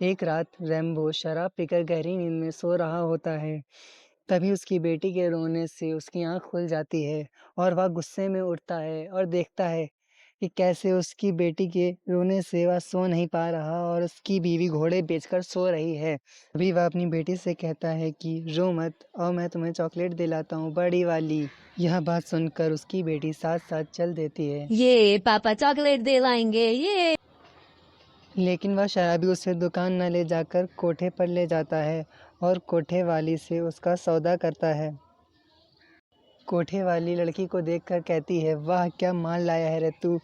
एक रात रैम्बो शराब पीकर गहरी नींद में सो रहा होता है। तभी उसकी बेटी के रोने से उसकी आँख खुल जाती है और वह गुस्से में उठता है और देखता है कि कैसे उसकी बेटी के रोने से वह सो नहीं पा रहा और उसकी बीवी घोड़े बेचकर सो रही है। तभी वह अपनी बेटी से कहता है कि रो मत और मैं तुम्हें चॉकलेट दिलाता हूँ बड़ी वाली। यह बात सुनकर उसकी बेटी साथ-साथ चल देती है। ये पापा चॉकलेट दिलाएंगे ये। लेकिन वह शराबी उसे दुकान न ले जाकर कोठे पर ले जाता है और कोठे वाली से उसका सौदा करता है। कोठे वाली लड़की को देखकर कहती है, वाह क्या माल लाया है रे तू,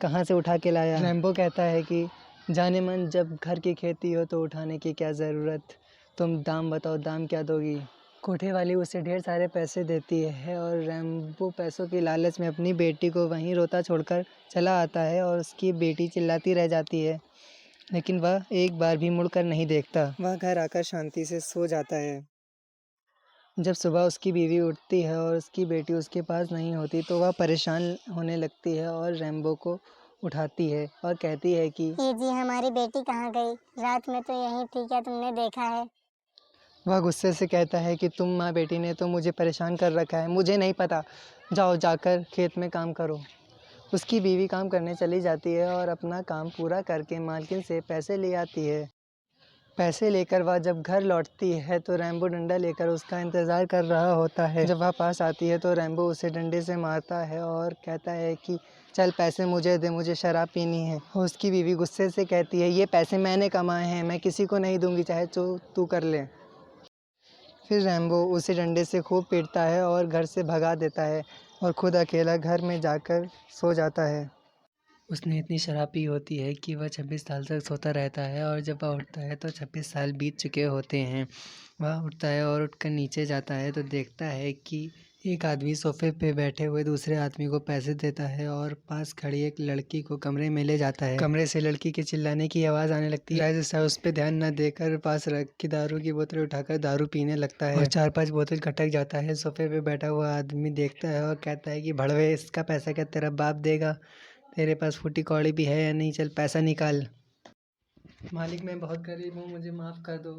कहाँ से उठा के लाया? रैम्बो कहता है कि जाने मन जब घर की खेती हो तो उठाने की क्या ज़रूरत, तुम दाम बताओ, दाम क्या दोगी? कोठे वाली उसे ढेर सारे पैसे देती है और रैम्बो पैसों की लालच में अपनी बेटी को वहीं रोता छोड़कर चला आता है और उसकी बेटी चिल्लाती रह जाती है, लेकिन वह एक बार भी मुड़कर नहीं देखता। वह घर आकर शांति से सो जाता है। जब सुबह उसकी बीवी उठती है और उसकी बेटी उसके पास नहीं होती तो वह परेशान होने लगती है और रैम्बो को उठाती है और कहती है कि ये जी हमारी बेटी कहाँ गई? रात में तो यहीं थी, क्या तुमने देखा है? वह गुस्से से कहता है कि तुम माँ बेटी ने तो मुझे परेशान कर रखा है, मुझे नहीं पता, जाओ जाकर खेत में काम करो। उसकी बीवी काम करने चली जाती है और अपना काम पूरा करके मालकिन से पैसे ले आती है। पैसे लेकर वह जब घर लौटती है तो रैम्बो डंडा लेकर उसका इंतज़ार कर रहा होता है। जब वह पास आती है तो रैम्बो उसे डंडे से मारता है और कहता है कि चल पैसे मुझे दे, मुझे शराब पीनी है। और उसकी बीवी गुस्से से कहती है, ये पैसे मैंने कमाए हैं, मैं किसी को नहीं दूंगी, चाहे जो तू कर ले। फिर रैम्बो उसे डंडे से खूब पीटता है और घर से भगा देता है और खुद अकेला घर में जाकर सो जाता है। उसने इतनी शराब पी होती है कि वह 26 साल तक सोता रहता है और जब वह उठता है तो 26 साल बीत चुके होते हैं। वह उठता है और उठकर नीचे जाता है तो देखता है कि एक आदमी सोफे पे बैठे हुए दूसरे आदमी को पैसे देता है और पास खड़ी एक लड़की को कमरे में ले जाता है। कमरे से लड़की के चिल्लाने की आवाज़ आने लगती है। राजू उस पर ध्यान न देकर पास रखी दारू की बोतल उठाकर दारू पीने लगता है और 4-5 बोतल खटक जाता है। सोफे पे बैठा हुआ आदमी देखता है और कहता है कि भड़वे, इसका पैसा क्या तेरा बाप देगा? तेरे पास फूटी कौड़ी भी है या नहीं, चल पैसा निकाल। मालिक मैं बहुत गरीब हूँ, मुझे माफ़ कर दो।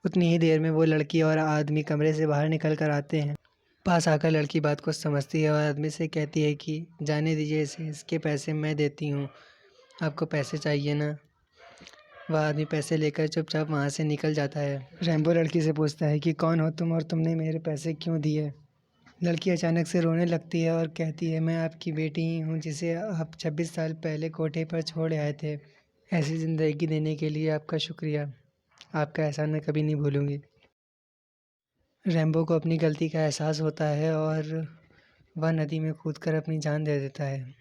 उतनी ही देर में वो लड़की और आदमी कमरे से बाहर निकल कर आते हैं। पास आकर लड़की बात को समझती है और आदमी से कहती है कि जाने दीजिए इसे, इसके पैसे मैं देती हूँ, आपको पैसे चाहिए ना? वह आदमी पैसे लेकर चुपचाप वहाँ से निकल जाता है। रैम्बो लड़की से पूछता है कि कौन हो तुम और तुमने मेरे पैसे क्यों दिए? लड़की अचानक से रोने लगती है और कहती है, मैं आपकी बेटी ही हूँ जिसे आप 26 साल पहले कोठे पर छोड़ आए थे। ऐसी ज़िंदगी देने के लिए आपका शुक्रिया, आपका एहसान मैं कभी नहीं भूलूंगी। रैम्बो को अपनी गलती का एहसास होता है और वह नदी में कूदकर अपनी जान दे देता है।